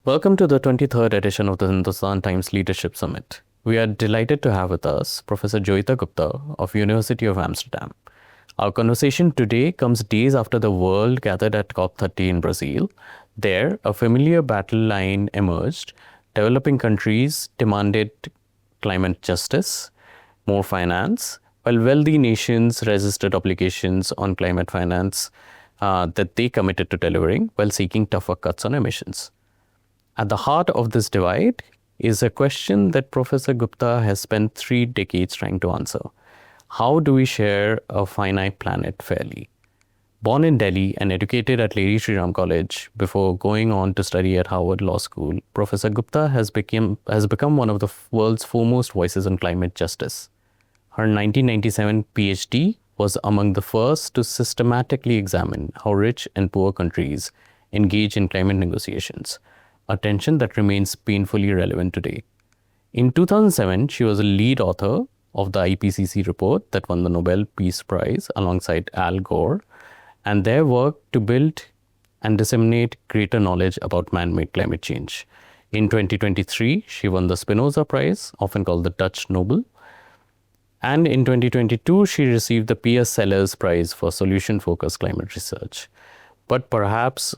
Welcome to the 23rd edition of the Hindustan Times Leadership Summit. We are delighted to have with us Professor Joyeeta Gupta of University of Amsterdam. Our conversation today comes days after the world gathered at COP30 in Brazil. There, a familiar battle line emerged. Developing countries demanded climate justice, more finance, while wealthy nations resisted obligations on climate finance that they committed to delivering while seeking tougher cuts on emissions. At the heart of this divide is a question that Professor Gupta has spent 3 decades trying to answer. How do we share a finite planet fairly? Born in Delhi and educated at Lady Shri Ram College before going on to study at Harvard Law School, Professor Gupta has become one of the world's foremost voices on climate justice. Her 1997 PhD was among the first to systematically examine how rich and poor countries engage in climate negotiations, a tension that remains painfully relevant today. In 2007, she was a lead author of the IPCC report that won the Nobel Peace Prize alongside Al Gore, and their work to build and disseminate greater knowledge about man-made climate change. In 2023, she won the Spinoza Prize, often called the Dutch Nobel. And in 2022, she received the P.S. Sellers Prize for solution-focused climate research. But perhaps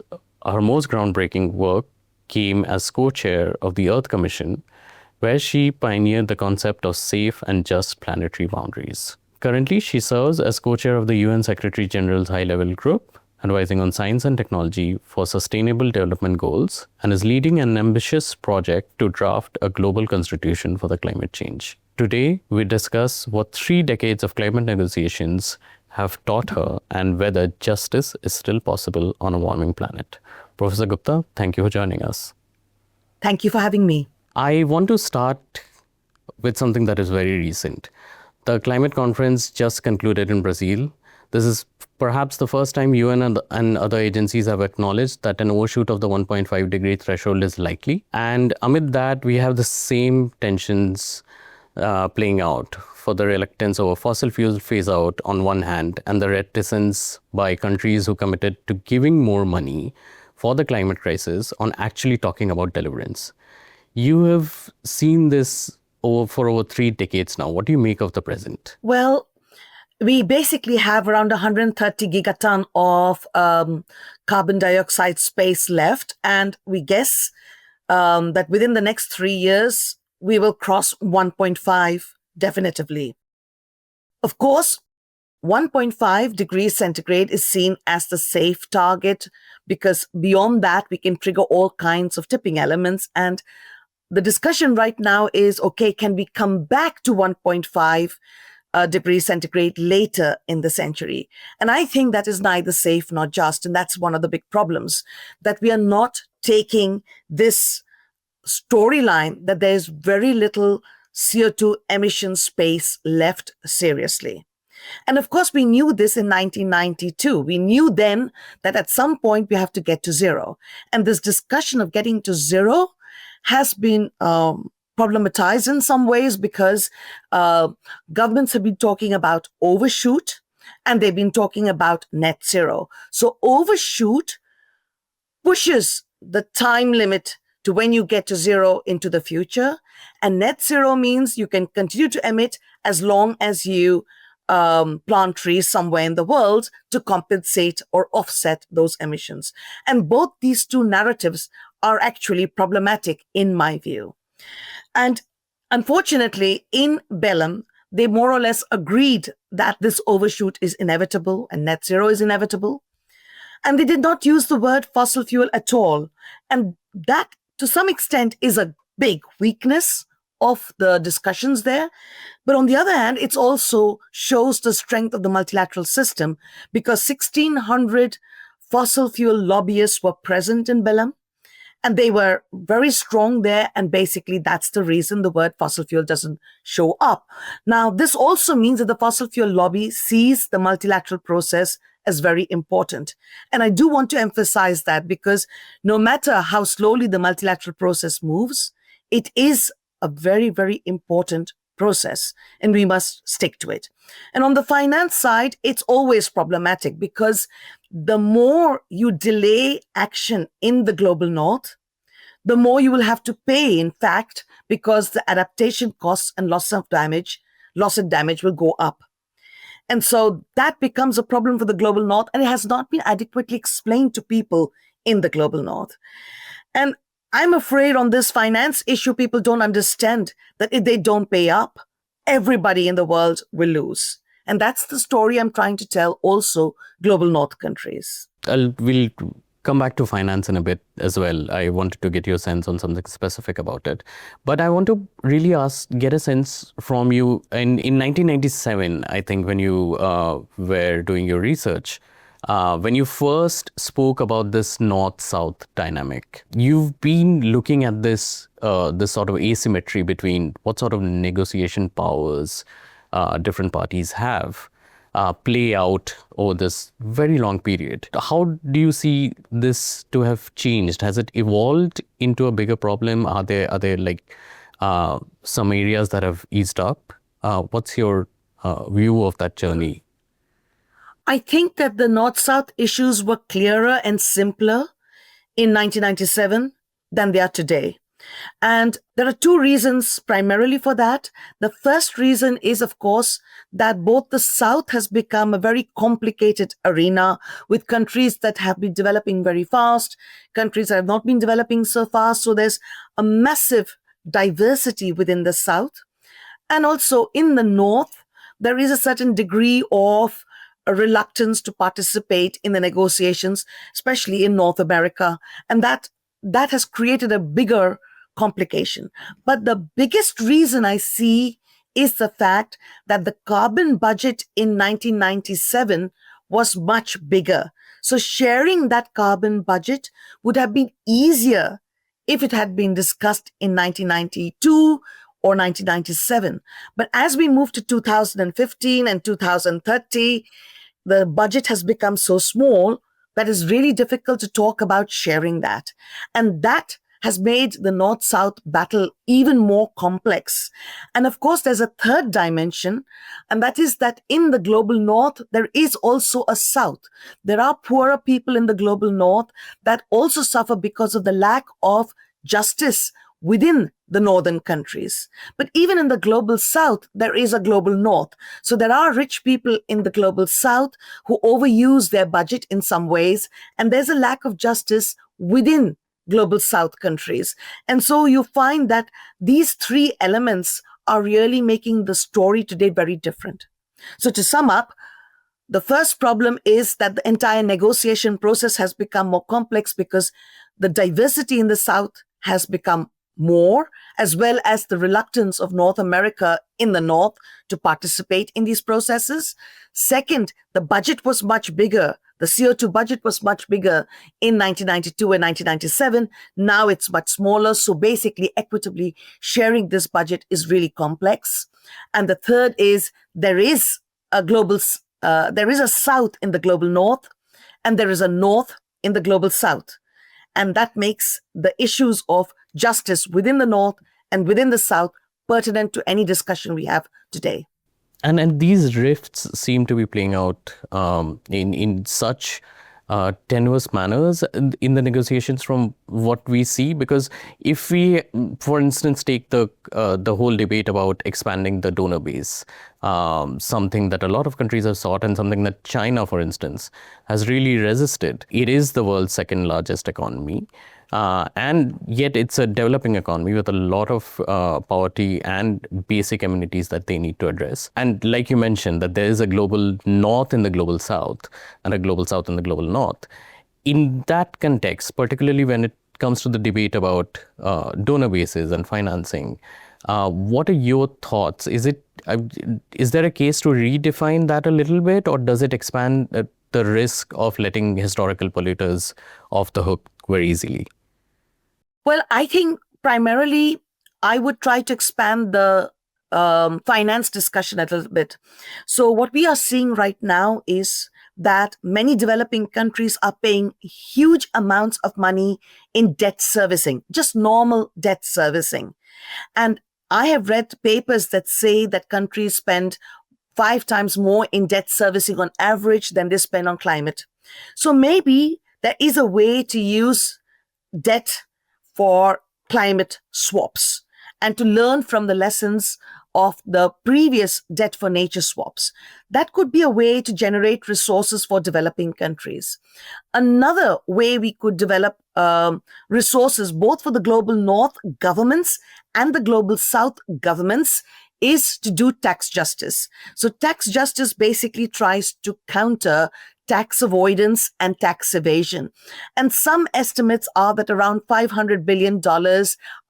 her most groundbreaking work came as co-chair of the Earth Commission, where she pioneered the concept of safe and just planetary boundaries. Currently, she serves as co-chair of the UN Secretary General's high-level group, advising on science and technology for sustainable development goals, and is leading an ambitious project to draft a global constitution for the climate change. Today, we discuss what 3 decades of climate negotiations have taught her and whether justice is still possible on a warming planet. Professor Gupta, thank you for joining us. Thank you for having me. I want to start with something that is very recent. The climate conference just concluded in Brazil. This is perhaps the first time UN and other agencies have acknowledged that an overshoot of the 1.5 degree threshold is likely. And amid that, we have the same tensions playing out for the reluctance over fossil fuel phase out on one hand, and the reticence by countries who committed to giving more money for the climate crisis on actually talking about deliverance. You have seen this for over 3 decades now. What do you make of the present? Well, we basically have around 130 gigaton of carbon dioxide space left, and we guess that within the next 3 years, we will cross 1.5 definitively. Of course, 1.5 degrees centigrade is seen as the safe target because beyond that, we can trigger all kinds of tipping elements. And the discussion right now is, okay, can we come back to 1.5 degrees centigrade later in the century? And I think that is neither safe nor just. And that's one of the big problems, that we are not taking this storyline that there's very little CO2 emission space left seriously. And of course, we knew this in 1992. We knew then that at some point we have to get to zero. And this discussion of getting to zero has been problematized in some ways because governments have been talking about overshoot and they've been talking about net zero. So overshoot pushes the time limit to when you get to zero into the future. And net zero means you can continue to emit as long as you plant trees somewhere in the world to compensate or offset those emissions. And both these two narratives are actually problematic in my view. And unfortunately, in Belém, they more or less agreed that this overshoot is inevitable and net zero is inevitable. And they did not use the word fossil fuel at all. And that, to some extent, is a big weakness of the discussions there. But on the other hand, it also shows the strength of the multilateral system because 1,600 fossil fuel lobbyists were present in Belém. And they were very strong there. And basically, that's the reason the word fossil fuel doesn't show up. Now, this also means that the fossil fuel lobby sees the multilateral process as very important. And I do want to emphasize that because no matter how slowly the multilateral process moves, it is a very, very important process, and we must stick to it. And on the finance side, it's always problematic because the more you delay action in the global north, the more you will have to pay, in fact, because the adaptation costs and loss and damage will go up. And so that becomes a problem for the global north, and it has not been adequately explained to people in the global north. And I'm afraid on this finance issue, people don't understand that if they don't pay up, everybody in the world will lose. And that's the story I'm trying to tell also global north countries. We'll come back to finance in a bit as well. I wanted to get your sense on something specific about it. But I want to really get a sense from you. In 1997, I think when you were doing your research, when you first spoke about this north-south dynamic, you've been looking at this sort of asymmetry between what sort of negotiation powers different parties have play out over this very long period. How do you see this to have changed? Has it evolved into a bigger problem? Are there like some areas that have eased up? What's your view of that journey? I think that the North-South issues were clearer and simpler in 1997 than they are today. And there are two reasons primarily for that. The first reason is, of course, that both the South has become a very complicated arena with countries that have been developing very fast, countries that have not been developing so fast. So there's a massive diversity within the South. And also in the North, there is a certain degree of a reluctance to participate in the negotiations, especially in North America. And that has created a bigger complication. But the biggest reason I see is the fact that the carbon budget in 1997 was much bigger. So sharing that carbon budget would have been easier if it had been discussed in 1992 or 1997. But as we move to 2015 and 2030, the budget has become so small that it's really difficult to talk about sharing that. And that has made the North-South battle even more complex. And of course, there's a third dimension, and that is that in the global North, there is also a South. There are poorer people in the global North that also suffer because of the lack of justice within the northern countries. But even in the global South, there is a global North. So there are rich people in the global South who overuse their budget in some ways, and there's a lack of justice within global South countries. And so you find that these three elements are really making the story today very different. So to sum up, the first problem is that the entire negotiation process has become more complex because the diversity in the South has become more, as well as the reluctance of North America in the North to participate in these processes. Second, the budget was much bigger. The CO2 budget was much bigger in 1992 and 1997. Now it's much smaller. So basically, equitably sharing this budget is really complex. And the third is there is a South in the global North, and there is a North in the global South. And that makes the issues of justice within the North and within the South pertinent to any discussion we have today. And these rifts seem to be playing out in such tenuous manners in the negotiations from what we see. Because if we, for instance, take the whole debate about expanding the donor base, something that a lot of countries have sought and something that China, for instance, has really resisted. It is the world's second largest economy. And yet it's a developing economy with a lot of poverty and basic amenities that they need to address. And like you mentioned, that there is a global North in the global South and a global South in the global North. In that context, particularly when it comes to the debate about donor bases and financing, what are your thoughts? Is there a case to redefine that a little bit, or does it expand the risk of letting historical polluters off the hook very easily? Well, I think primarily I would try to expand the finance discussion a little bit. So what we are seeing right now is that many developing countries are paying huge amounts of money in debt servicing, just normal debt servicing. And I have read papers that say that countries spend 5 times more in debt servicing on average than they spend on climate. So maybe there is a way to use debt for climate swaps and to learn from the lessons of the previous debt for nature swaps. That could be a way to generate resources for developing countries. Another way we could develop resources both for the global north governments and the global south governments is to do tax justice. So tax justice basically tries to counter tax avoidance and tax evasion. And some estimates are that around $500 billion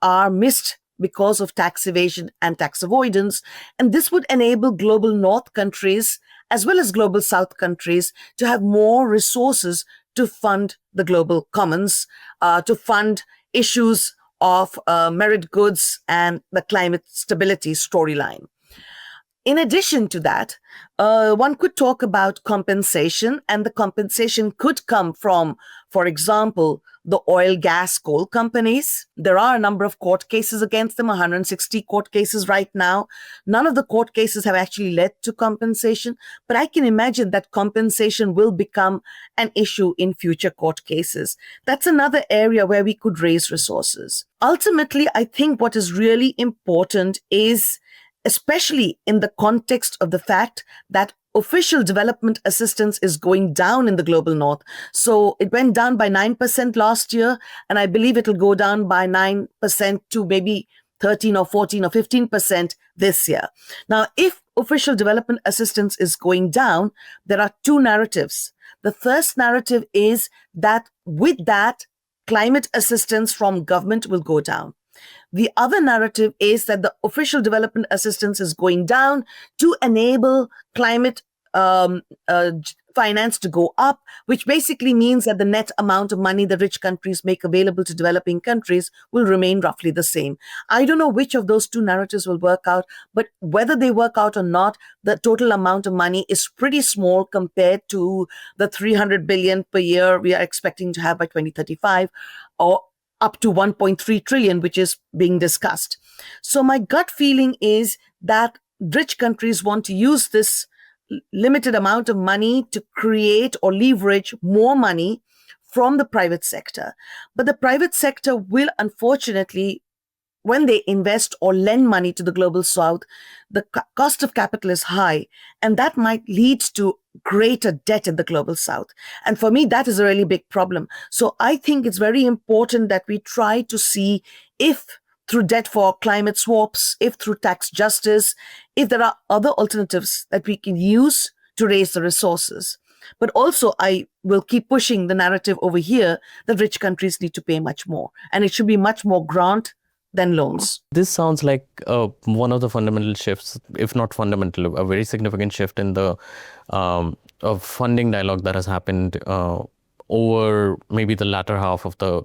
are missed because of tax evasion and tax avoidance. And this would enable global north countries as well as global south countries to have more resources to fund the global commons, to fund issues of merit goods and the climate stability storyline. In addition to that, one could talk about compensation, and the compensation could come from, for example, the oil, gas, coal companies. There are a number of court cases against them, 160 court cases right now. None of the court cases have actually led to compensation, but I can imagine that compensation will become an issue in future court cases. That's another area where we could raise resources. Ultimately, I think what is really important is, especially in the context of the fact that official development assistance is going down in the global north. So it went down by 9% last year, and I believe it'll go down by 9% to maybe 13 or 14 or 15% this year. Now, if official development assistance is going down, there are two narratives. The first narrative is that with that, climate assistance from government will go down. The other narrative is that the official development assistance is going down to enable climate finance to go up, which basically means that the net amount of money the rich countries make available to developing countries will remain roughly the same. I don't know which of those two narratives will work out, but whether they work out or not, the total amount of money is pretty small compared to the 300 billion per year we are expecting to have by 2035, or up to 1.3 trillion, which is being discussed. So my gut feeling is that rich countries want to use this limited amount of money to create or leverage more money from the private sector. But the private sector will, unfortunately, when they invest or lend money to the global south, the cost of capital is high, and that might lead to greater debt in the global south. And for me, that is a really big problem. So I think it's very important that we try to see if through debt for climate swaps, if through tax justice, if there are other alternatives that we can use to raise the resources. But also, I will keep pushing the narrative over here that rich countries need to pay much more, and it should be much more grant than loans. This sounds like one of the fundamental shifts, if not fundamental, a very significant shift in the funding dialogue that has happened over maybe the latter half of the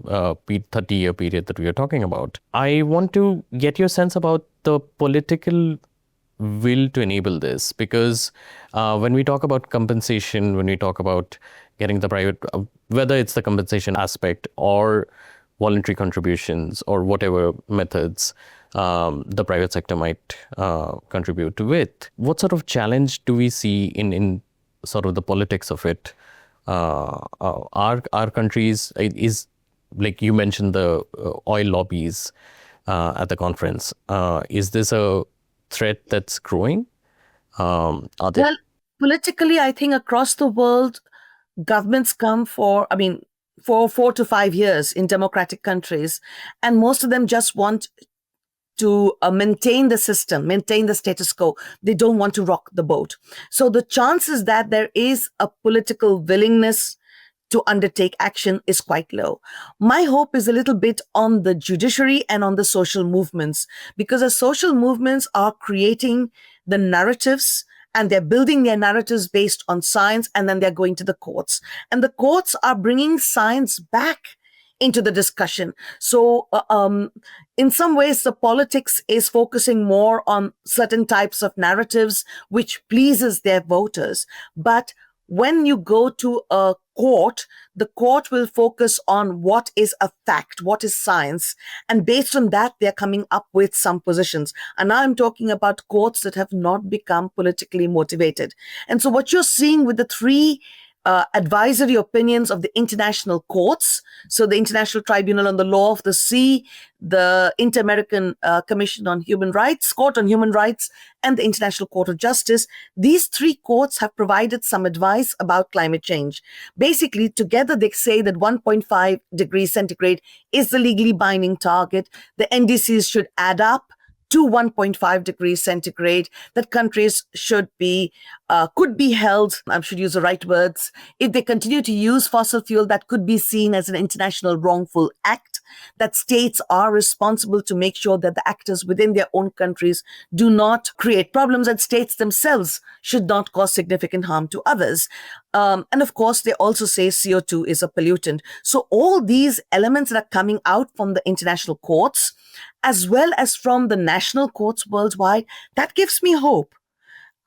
30-year period that we are talking about. I want to get your sense about the political will to enable this, because when we talk about compensation, when we talk about getting the private, whether it's the compensation aspect or voluntary contributions or whatever methods the private sector might contribute to it, what sort of challenge do we see in sort of the politics of it? Our countries, is like you mentioned the oil lobbies at the conference. Is this a threat that's growing? Well, politically, I think across the world, governments come for 4 to 5 years in democratic countries, and most of them just want to maintain the system, maintain the status quo. They don't want to rock the boat. So the chances that there is a political willingness to undertake action is quite low. My hope is a little bit on the judiciary and on the social movements, because the social movements are creating the narratives, and they're building their narratives based on science, and then they're going to the courts. And the courts are bringing science back into the discussion. So in some ways, the politics is focusing more on certain types of narratives, which pleases their voters. But when you go to a court, the court will focus on what is a fact, what is science. And based on that, they're coming up with some positions. And now I'm talking about courts that have not become politically motivated. And so what you're seeing with the three advisory opinions of the international courts. So the International Tribunal on the Law of the Sea, the Inter-American Commission on Human Rights, Court on Human Rights, and the International Court of Justice. These three courts have provided some advice about climate change. Basically, together they say that 1.5 degrees centigrade is the legally binding target. The NDCs should add up to 1.5 degrees centigrade, that countries should be, could be held, I should use the right words, if they continue to use fossil fuel, that could be seen as an international wrongful act, that states are responsible to make sure that the actors within their own countries do not create problems, and states themselves should not cause significant harm to others. And of course, they also say CO2 is a pollutant. So all these elements that are coming out from the international courts, as well as from the national courts worldwide, that gives me hope.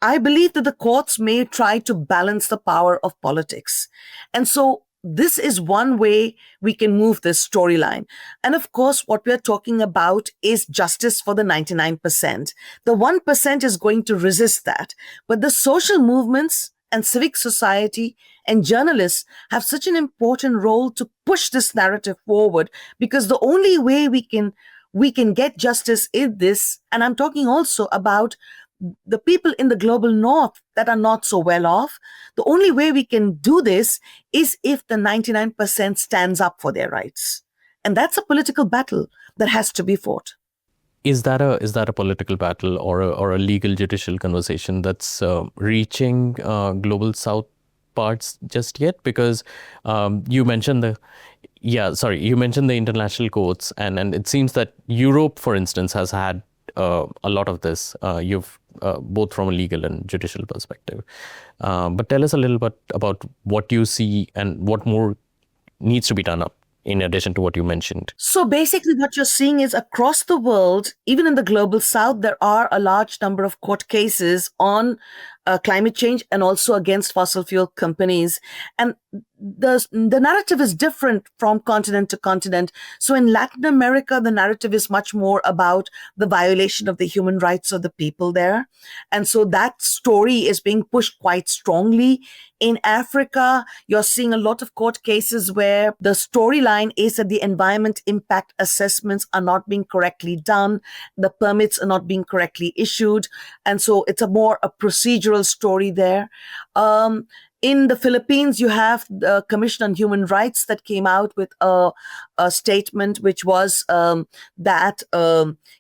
I believe that the courts may try to balance the power of politics. And so this is one way we can move this storyline. And of course, what we're talking about is justice for the 99%. The 1% is going to resist that. But the social movements and civic society and journalists have such an important role to push this narrative forward, because the only way we can get justice in this, and I'm talking also about the people in the global north that are not so well off, the only way we can do this is if the 99% stands up for their rights. And that's a political battle that has to be fought. Is that a political battle or a legal judicial conversation that's reaching global south parts just yet? Because you mentioned the international courts, and it seems that Europe, for instance, has had a lot of this. You've both from a legal and judicial perspective. But tell us a little bit about what you see and what more needs to be done up, in addition to what you mentioned. So basically what you're seeing is across the world, even in the global south, there are a large number of court cases on climate change and also against fossil fuel companies. And the narrative is different from continent to continent. So in Latin America, the narrative is much more about the violation of the human rights of the people there. And so that story is being pushed quite strongly. In Africa, you're seeing a lot of court cases where the storyline is that the environment impact assessments are not being correctly done, the permits are not being correctly issued. And so it's a procedural story there. In the Philippines, you have the Commission on Human Rights that came out with a statement which was that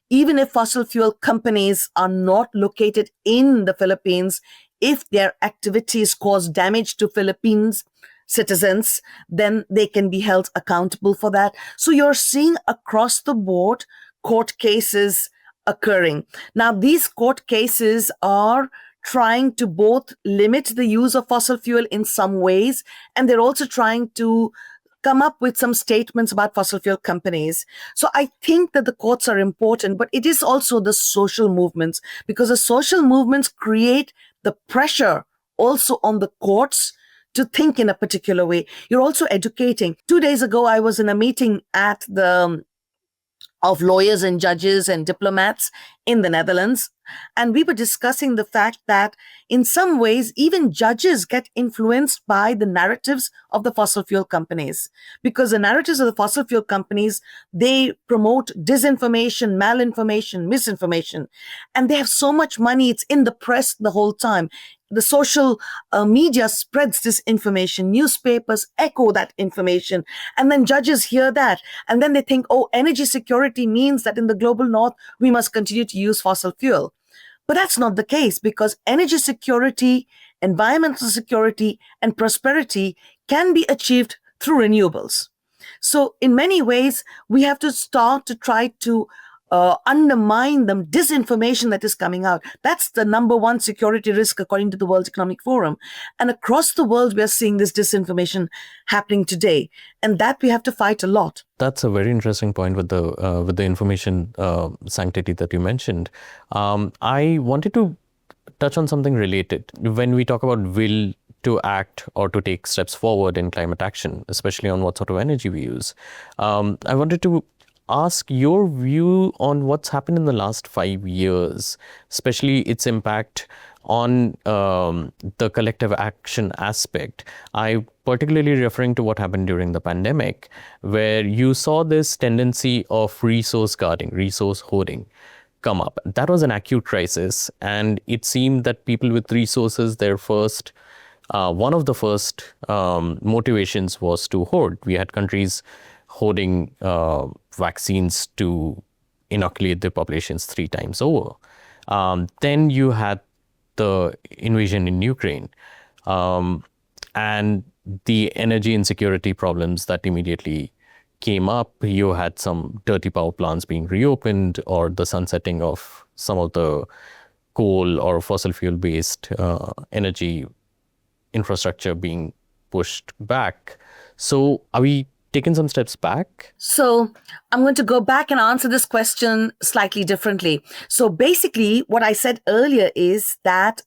even if fossil fuel companies are not located in the Philippines, if their activities cause damage to Philippines citizens, then they can be held accountable for that. So you're seeing across the board court cases occurring. Now, these court cases are trying to both limit the use of fossil fuel in some ways, and they're also trying to come up with some statements about fossil fuel companies. So I think that the courts are important, but it is also the social movements, because the social movements create the pressure also on the courts to think in a particular way. You're also educating. 2 days ago, I was in a meeting of lawyers and judges and diplomats in the Netherlands. And we were discussing the fact that in some ways, even judges get influenced by the narratives of the fossil fuel companies, because the narratives of the fossil fuel companies, they promote disinformation, malinformation, misinformation, and they have so much money. It's in the press the whole time. The social media spreads this information. Newspapers echo that information. And then judges hear that. And then they think, oh, energy security means that in the global north, we must continue to use fossil fuel. But that's not the case, because energy security, environmental security, and prosperity can be achieved through renewables. So in many ways, we have to start to try to undermine the disinformation that is coming out. That's the number one security risk, according to the World Economic Forum. And across the world, we are seeing this disinformation happening today. And that we have to fight a lot. That's a very interesting point with the information sanctity that you mentioned. I wanted to touch on something related. When we talk about will to act or to take steps forward in climate action, especially on what sort of energy we use, I wanted to ask your view on what's happened in the last 5 years, especially its impact on the collective action aspect. I particularly referring to what happened during the pandemic, where you saw this tendency of resource guarding, resource hoarding come up. That was an acute crisis, and it seemed that people with resources, their first one of the first motivations was to hoard. We had countries hoarding vaccines to inoculate their populations 3 times over. Then you had the invasion in Ukraine and the energy insecurity problems that immediately came up. You had some dirty power plants being reopened, or the sunsetting of some of the coal or fossil fuel based energy infrastructure being pushed back. So are we taking some steps back? So I'm going to go back and answer this question slightly differently. So basically, what I said earlier is that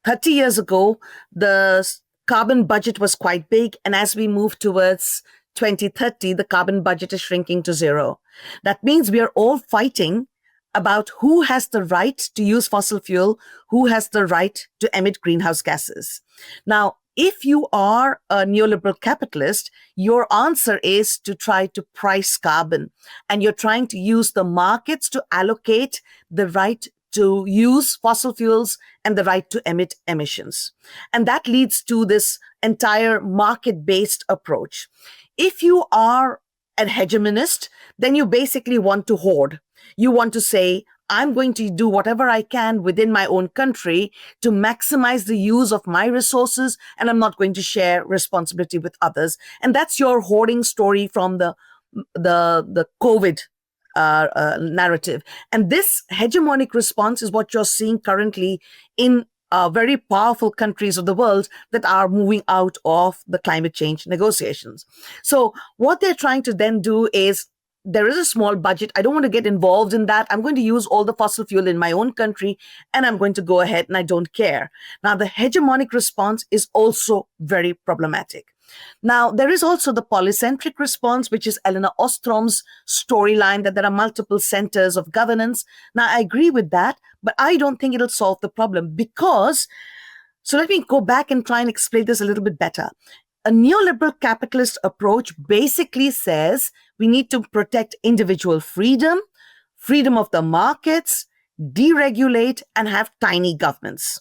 30 years ago, the carbon budget was quite big. And as we move towards 2030, the carbon budget is shrinking to zero. That means we are all fighting about who has the right to use fossil fuel, who has the right to emit greenhouse gases. Now, if you are a neoliberal capitalist, your answer is to try to price carbon, and you're trying to use the markets to allocate the right to use fossil fuels and the right to emit emissions. And that leads to this entire market-based approach. If you are an hegemonist, then you basically want to hoard. You want to say, I'm going to do whatever I can within my own country to maximize the use of my resources, and I'm not going to share responsibility with others. And that's your hoarding story from the COVID narrative. And this hegemonic response is what you're seeing currently in very powerful countries of the world that are moving out of the climate change negotiations. So what they're trying to then do is, there is a small budget. I don't want to get involved in that. I'm going to use all the fossil fuel in my own country, and I'm going to go ahead and I don't care. Now, the hegemonic response is also very problematic. Now, there is also the polycentric response, which is Eleanor Ostrom's storyline that there are multiple centers of governance. Now, I agree with that, but I don't think it'll solve the problem because, so let me go back and try and explain this a little bit better. A neoliberal capitalist approach basically says we need to protect individual freedom, freedom of the markets, deregulate, and have tiny governments.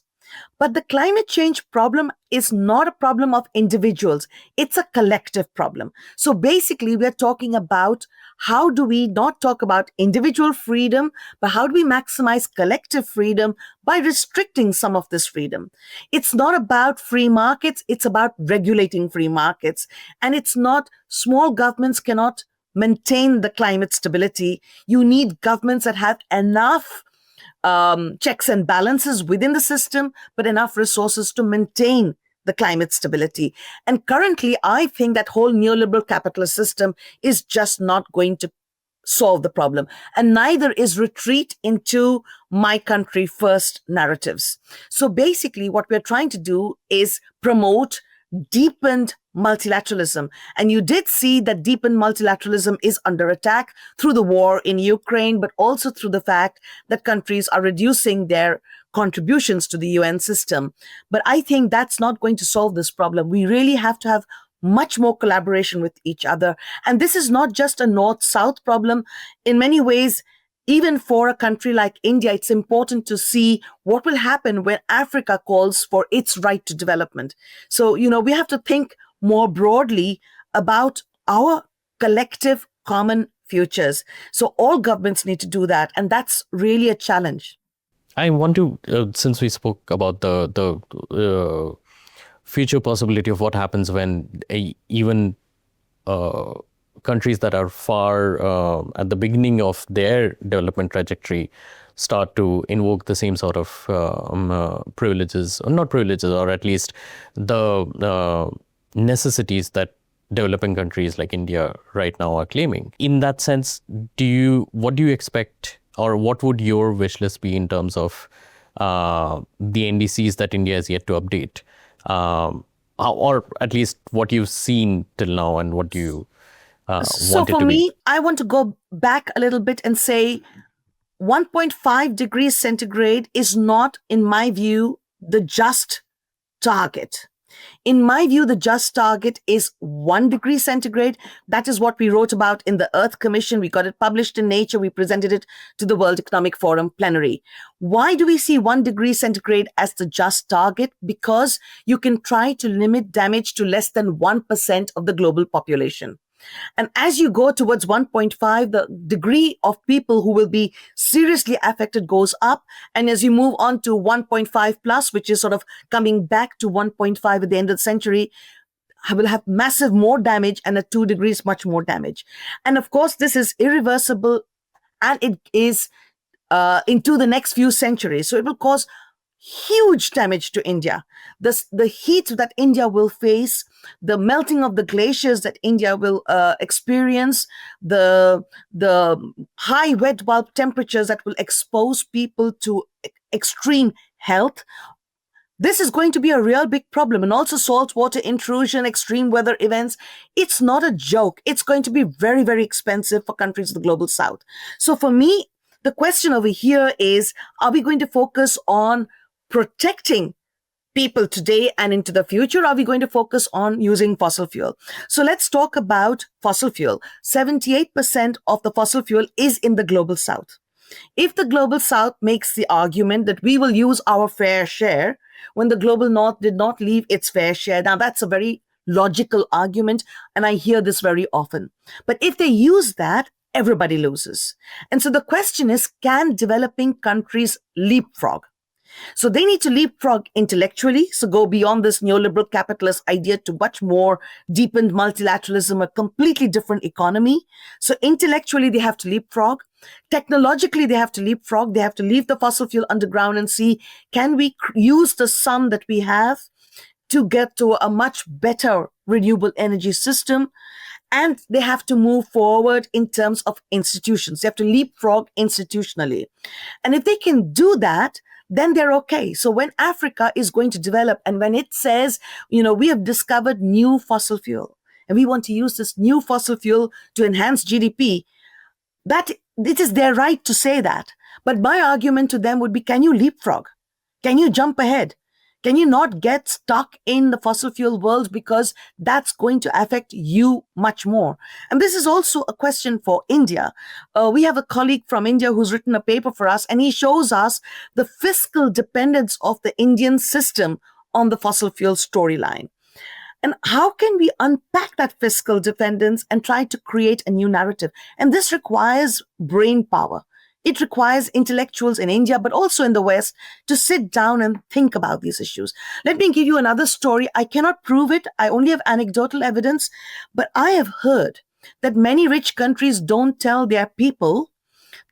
But the climate change problem is not a problem of individuals. It's a collective problem. So basically, we're talking about how do we not talk about individual freedom, but how do we maximize collective freedom by restricting some of this freedom? It's not about free markets. It's about regulating free markets. And it's not, small governments cannot maintain the climate stability. You need governments that have enough checks and balances within the system, but enough resources to maintain the climate stability. And currently, I think that whole neoliberal capitalist system is just not going to solve the problem. And neither is retreat into my country first narratives. So basically, what we're trying to do is promote deepened multilateralism. And you did see that deepened multilateralism is under attack through the war in Ukraine, but also through the fact that countries are reducing their contributions to the UN system. But I think that's not going to solve this problem. We really have to have much more collaboration with each other. And this is not just a North-South problem. In many ways, even for a country like India, it's important to see what will happen when Africa calls for its right to development. So, we have to think more broadly about our collective common futures. So all governments need to do that. And that's really a challenge. I want to, since we spoke about the future possibility of what happens when even countries that are far at the beginning of their development trajectory start to invoke the same sort of privileges, or not privileges, or at least the necessities that developing countries like India right now are claiming. In that sense, what do you expect, or what would your wish list be in terms of the NDCs that India has yet to update? Or at least what you've seen till now, and what do you So want it for to be? me, I want to go back a little bit and say 1.5 degrees centigrade is not, in my view, the just target. In my view, the just target is 1 degree centigrade. That is what we wrote about in the Earth Commission. We got it published in Nature. We presented it to the World Economic Forum plenary. Why do we see 1 degree centigrade as the just target? Because you can try to limit damage to less than 1% of the global population. And as you go towards 1.5, the degree of people who will be seriously affected goes up. And as you move on to 1.5 plus, which is sort of coming back to 1.5 at the end of the century, will have massive more damage, and at 2 degrees, much more damage. And of course, this is irreversible, and it is into the next few centuries. So it will cause huge damage to India. The heat that India will face, the melting of the glaciers that India will experience, the high wet bulb temperatures that will expose people to extreme health. This is going to be a real big problem. And also saltwater intrusion, extreme weather events. It's not a joke. It's going to be very, very expensive for countries of the global south. So for me, the question over here is, are we going to focus on protecting people today and into the future? Are we going to focus on using fossil fuel? So let's talk about fossil fuel. 78% of the fossil fuel is in the global south. If the global south makes the argument that we will use our fair share when the global north did not leave its fair share, now that's a very logical argument, and I hear this very often. But if they use that, everybody loses. And so the question is, can developing countries leapfrog? So they need to leapfrog intellectually, so go beyond this neoliberal capitalist idea to much more deepened multilateralism, a completely different economy. So intellectually, they have to leapfrog. Technologically, they have to leapfrog. They have to leave the fossil fuel underground and see, can we use the sun that we have to get to a much better renewable energy system? And they have to move forward in terms of institutions. They have to leapfrog institutionally. And if they can do that, then they're okay. So when Africa is going to develop, and when it says, we have discovered new fossil fuel, and we want to use this new fossil fuel to enhance GDP, that it is their right to say that. But my argument to them would be, can you leapfrog? Can you jump ahead? Can you not get stuck in the fossil fuel world, because that's going to affect you much more? And this is also a question for India. We have a colleague from India who's written a paper for us, and he shows us the fiscal dependence of the Indian system on the fossil fuel storyline. And how can we unpack that fiscal dependence and try to create a new narrative? And this requires brain power. It requires intellectuals in India, but also in the West, to sit down and think about these issues. Let me give you another story. I cannot prove it. I only have anecdotal evidence, but I have heard that many rich countries don't tell their people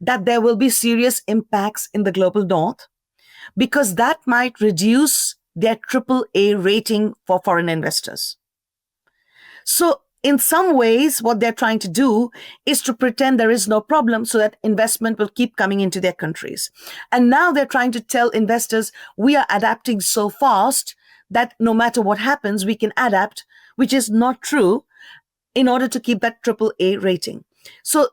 that there will be serious impacts in the global north, because that might reduce their AAA rating for foreign investors. So in some ways, what they're trying to do is to pretend there is no problem so that investment will keep coming into their countries. And now they're trying to tell investors, we are adapting so fast that no matter what happens, we can adapt, which is not true, in order to keep that AAA rating. So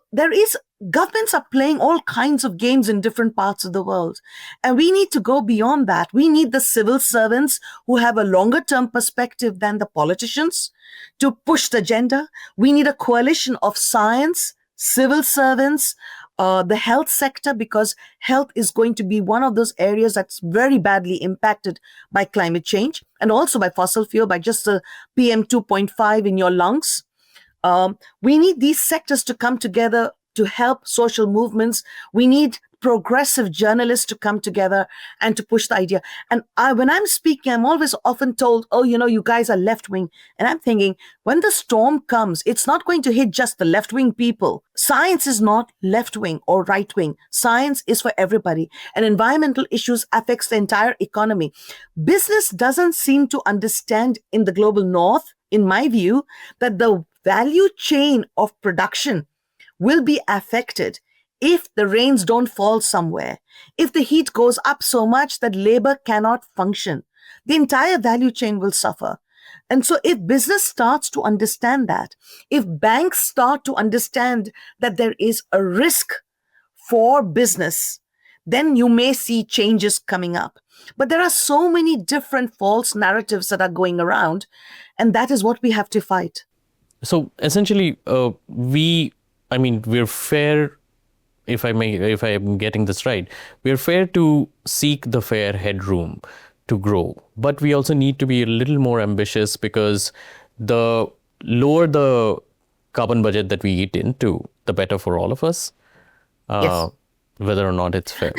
governments are playing all kinds of games in different parts of the world. And we need to go beyond that. We need the civil servants who have a longer term perspective than the politicians to push the agenda. We need a coalition of science, civil servants, the health sector, because health is going to be one of those areas that's very badly impacted by climate change, and also by fossil fuel, by just the PM 2.5 in your lungs. We need these sectors to come together to help social movements. We need progressive journalists to come together and to push the idea. And when I'm speaking, I'm always often told, oh, you guys are left-wing. And I'm thinking, when the storm comes, it's not going to hit just the left-wing people. Science is not left-wing or right-wing. Science is for everybody. And environmental issues affects the entire economy. Business doesn't seem to understand in the global north, in my view, that the value chain of production will be affected if the rains don't fall somewhere, if the heat goes up so much that labor cannot function. The entire value chain will suffer. And so if business starts to understand that, if banks start to understand that there is a risk for business, then you may see changes coming up. But there are so many different false narratives that are going around, and that is what we have to fight. So essentially, we're fair, if if I am getting this right, we're fair to seek the fair headroom to grow, but we also need to be a little more ambitious, because the lower the carbon budget that we eat into, the better for all of us, Yes. whether or not it's fair.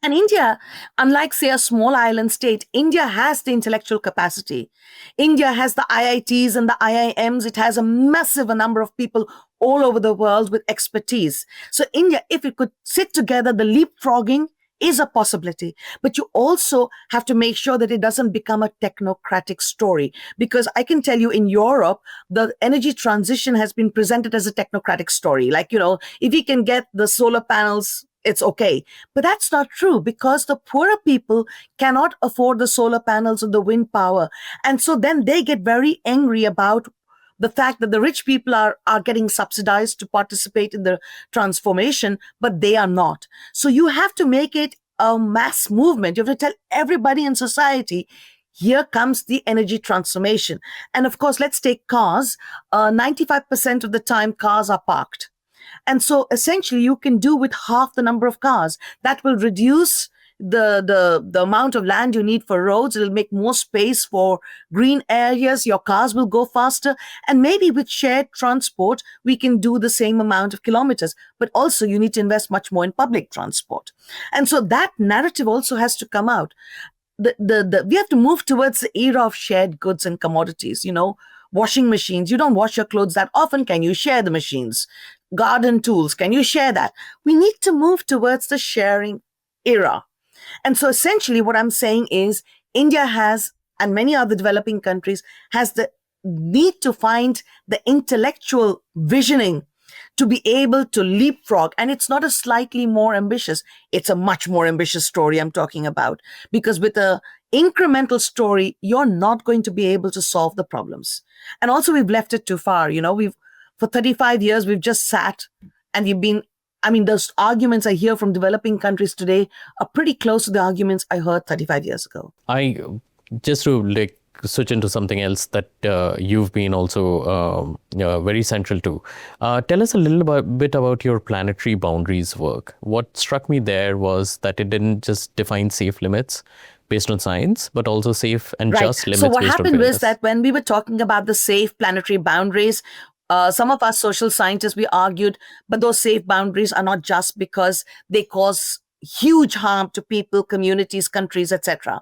And India, unlike, say, a small island state, India has the intellectual capacity. India has the IITs and the IIMs. It has a massive number of people all over the world with expertise. So India, if it could sit together, the leapfrogging is a possibility. But you also have to make sure that it doesn't become a technocratic story. Because I can tell you, in Europe, the energy transition has been presented as a technocratic story. Like, if you can get the solar panels, it's okay. But that's not true, because the poorer people cannot afford the solar panels or the wind power. And so then they get very angry about the fact that the rich people are getting subsidized to participate in the transformation, but they are not. So you have to make it a mass movement. You have to tell everybody in society, here comes the energy transformation. And of course, let's take cars. 95% of the time, cars are parked. And so essentially you can do with half the number of cars. That will reduce the amount of land you need for roads. It'll make more space for green areas. Your cars will go faster. And maybe with shared transport, we can do the same amount of kilometers. But also you need to invest much more in public transport. And so that narrative also has to come out. We have to move towards the era of shared goods and commodities. Washing machines. You don't wash your clothes that often. Can you share the machines? Garden tools. Can you share that? We need to move towards the sharing era. And so essentially what I'm saying is India has, and many other developing countries, has the need to find the intellectual visioning to be able to leapfrog. And it's not a slightly more ambitious, it's a much more ambitious story I'm talking about. Because with a incremental story, you're not going to be able to solve the problems. And also we've left it too far. For 35 years, we've just sat and those arguments I hear from developing countries today are pretty close to the arguments I heard 35 years ago. Just to switch into something else that you've been also very central to. Tell us a little bit about your planetary boundaries work. What struck me there was that it didn't just define safe limits based on science, but also safe and just limits. So what based on happened was fairness. that when we were talking about the safe planetary boundaries, some of us social scientists, we argued, but those safe boundaries are not just because they cause huge harm to people, communities, countries, etc.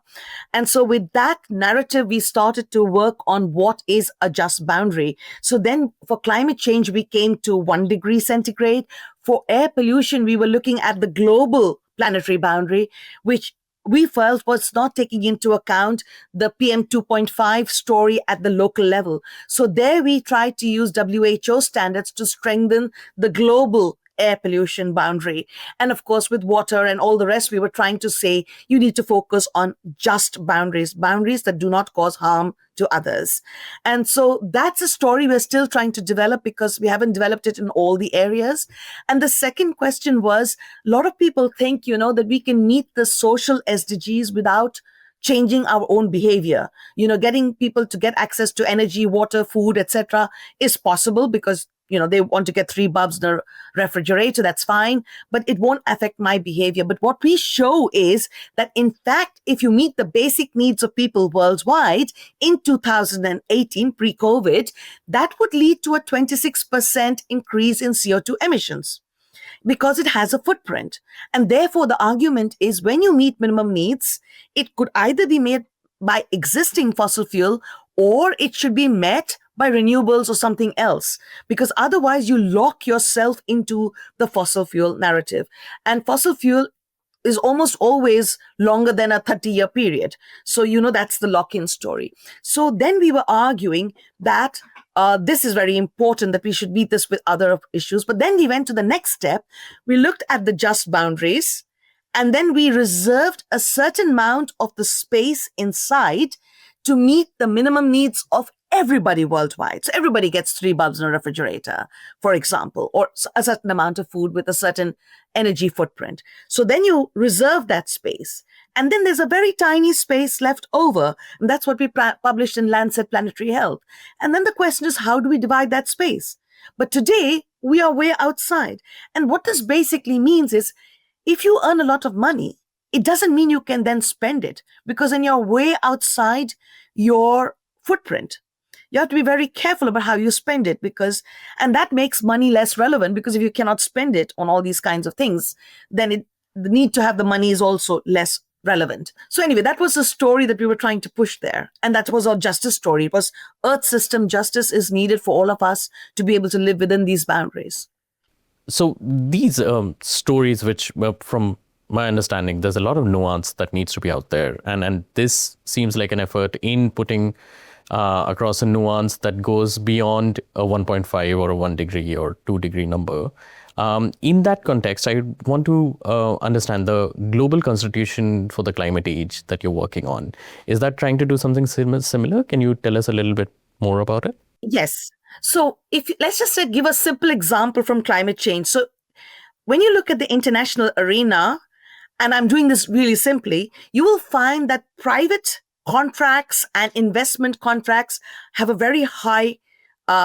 And so with that narrative, we started to work on what is a just boundary. So then for climate change, we came to 1 degree centigrade. For air pollution, we were looking at the global planetary boundary, which we felt was not taking into account the PM 2.5 story at the local level. So there we tried to use WHO standards to strengthen the global air pollution boundary. And of course, with water and all the rest, we were trying to say you need to focus on just boundaries that do not cause harm to others. And so that's a story we're still trying to develop because we haven't developed it in all the areas. And the second question was, a lot of people think, that we can meet the social SDGs without changing our own behavior. Getting people to get access to energy, water, food, etc. is possible because they want to get 3 bulbs in the refrigerator, that's fine, but it won't affect my behavior. But what we show is that, in fact, if you meet the basic needs of people worldwide in 2018, pre-COVID, that would lead to a 26% increase in CO2 emissions because it has a footprint. And therefore, the argument is when you meet minimum needs, it could either be made by existing fossil fuel or it should be met by renewables or something else, because otherwise you lock yourself into the fossil fuel narrative. And fossil fuel is almost always longer than a 30-year period. So, that's the lock-in story. So then we were arguing that this is very important, that we should meet this with other issues. But then we went to the next step. We looked at the just boundaries, and then we reserved a certain amount of the space inside to meet the minimum needs of everybody worldwide. So everybody gets 3 bulbs in a refrigerator, for example, or a certain amount of food with a certain energy footprint. So then you reserve that space. And then there's a very tiny space left over. And that's what we published in Lancet Planetary Health. And then the question is, how do we divide that space? But today, we are way outside. And what this basically means is, if you earn a lot of money, it doesn't mean you can then spend it, because then you're way outside your footprint. You have to be very careful about how you spend it, and that makes money less relevant, because if you cannot spend it on all these kinds of things, then the need to have the money is also less relevant. So anyway, that was the story that we were trying to push there. And that was our justice story. It was Earth system justice is needed for all of us to be able to live within these boundaries. So these stories, which from my understanding, there's a lot of nuance that needs to be out there. And this seems like an effort in putting across a nuance that goes beyond a 1.5 or a 1 degree or 2 degree number. In that context, I want to understand the global constitution for the climate age that you're working on. Is that trying to do something similar? Can you tell us a little bit more about it? Yes. So let's just give a simple example from climate change. So when you look at the international arena, and I'm doing this really simply, you will find that private contracts and investment contracts have a very high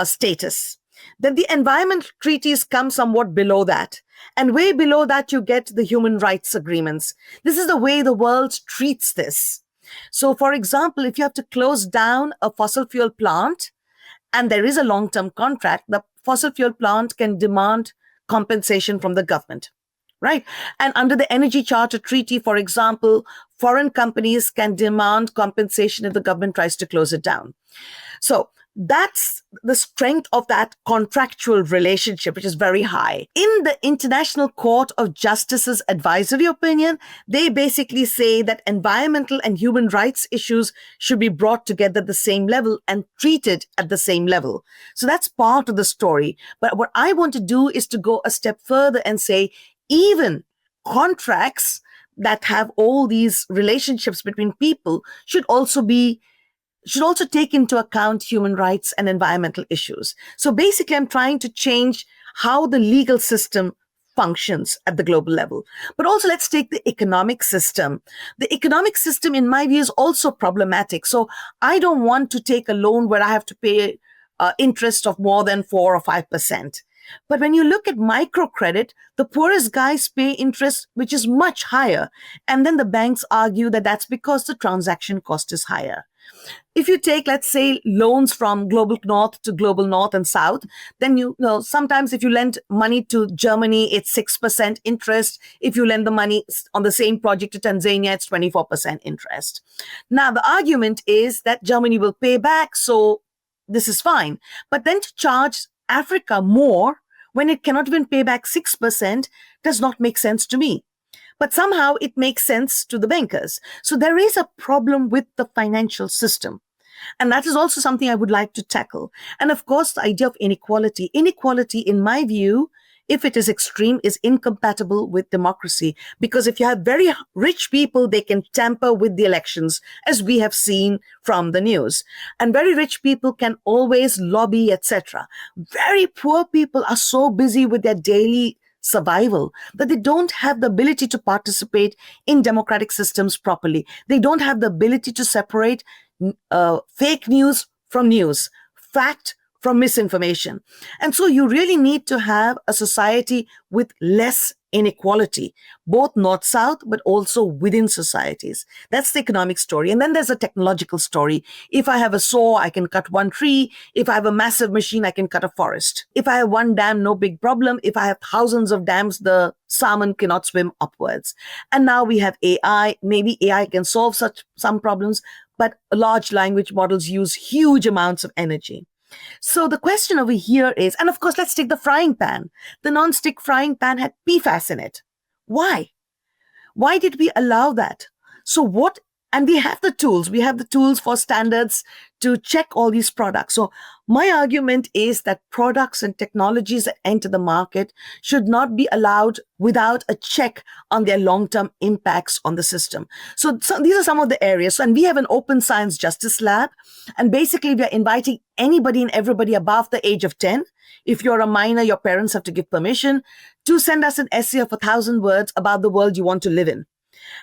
status. Then the environment treaties come somewhat below that. And way below that, you get the human rights agreements. This is the way the world treats this. So, for example, if you have to close down a fossil fuel plant and there is a long-term contract, the fossil fuel plant can demand compensation from the government. Right. And under the Energy Charter Treaty, for example, foreign companies can demand compensation if the government tries to close it down. So that's the strength of that contractual relationship, which is very high. In the International Court of Justice's advisory opinion, they basically say that environmental and human rights issues should be brought together at the same level and treated at the same level. So that's part of the story. But what I want to do is to go a step further and say, even contracts that have all these relationships between people should also take into account human rights and environmental issues. So basically, I'm trying to change how the legal system functions at the global level. But also, let's take the economic system. The economic system, in my view, is also problematic. So I don't want to take a loan where I have to pay interest of more than 4 or 5%. But when you look at microcredit, the poorest guys pay interest, which is much higher. And then the banks argue that that's because the transaction cost is higher. If you take, let's say, loans from global north to global north and south, then you know sometimes if you lend money to Germany, it's 6% interest. If you lend the money on the same project to Tanzania, it's 24% interest. Now, the argument is that Germany will pay back, so this is fine. But then to charge Africa more when it cannot even pay back 6% does not make sense to me. But somehow it makes sense to the bankers. So there is a problem with the financial system. And that is also something I would like to tackle. And of course, the idea of inequality. Inequality, in my view, if it is extreme, is incompatible with democracy. Because if you have very rich people, they can tamper with the elections, as we have seen from the news. And very rich people can always lobby, etc. Very poor people are so busy with their daily survival that they don't have the ability to participate in democratic systems properly. They don't have the ability to separate fake news from news, fact from misinformation. And so you really need to have a society with less inequality, both north-south, but also within societies. That's the economic story. And then there's a technological story. If I have a saw, I can cut one tree. If I have a massive machine, I can cut a forest. If I have one dam, no big problem. If I have thousands of dams, the salmon cannot swim upwards. And now we have AI. Maybe AI can solve some problems, but large language models use huge amounts of energy. So the question over here is, and of course, let's take the frying pan. The non-stick frying pan had PFAS in it. Why? Why did we allow that? So what And we have the tools. We have the tools for standards to check all these products. So my argument is that products and technologies that enter the market should not be allowed without a check on their long-term impacts on the system. So these are some of the areas. And we have an open science justice lab. And basically, we are inviting anybody and everybody above the age of 10. If you're a minor, your parents have to give permission to send us an essay of 1,000 words about the world you want to live in.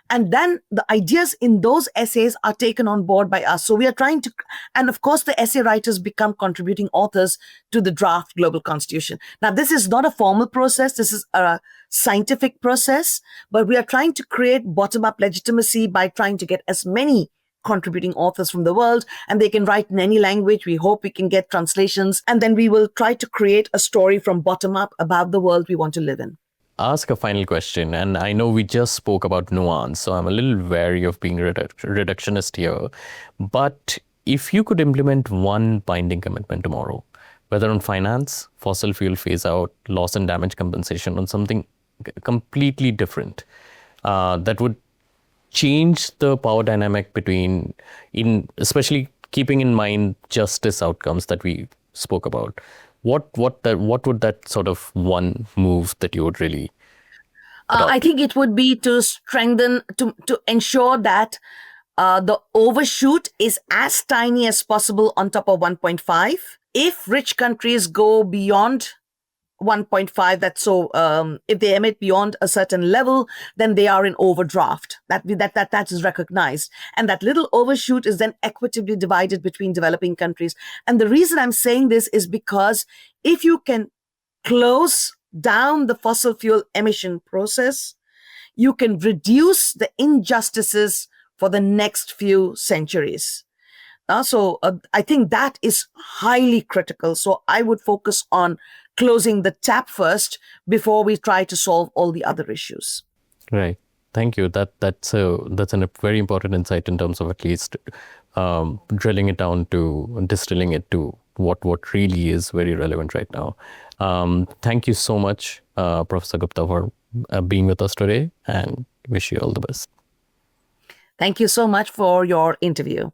And then the ideas in those essays are taken on board by us. So we are trying to, and of course, the essay writers become contributing authors to the draft global constitution. Now, this is not a formal process. This is a scientific process, but we are trying to create bottom-up legitimacy by trying to get as many contributing authors from the world, and they can write in any language. We hope we can get translations, and then we will try to create a story from bottom up about the world we want to live in. Ask a final question, and I know we just spoke about nuance, so I'm a little wary of being reductionist here. But if you could implement one binding commitment tomorrow, whether on finance, fossil fuel phase out, loss and damage compensation, on something completely different, that would change the power dynamic between, especially keeping in mind justice outcomes that we spoke about, what would that sort of one move that you would really I think it would be to strengthen, to ensure that the overshoot is as tiny as possible on top of 1.5. If rich countries go beyond 1.5, that's so if they emit beyond a certain level, then they are in overdraft. That is recognized, and that little overshoot is then equitably divided between developing countries. And the reason I'm saying this is because if you can close down the fossil fuel emission process, you can reduce the injustices for the next few centuries. So I think that is highly critical. So I would focus on closing the tap first before we try to solve all the other issues. Right. Thank you. That's a very important insight in terms of at least drilling it down to distilling it to what really is very relevant right now. Thank you so much, Professor Gupta, for being with us today, and wish you all the best. Thank you so much for your interview.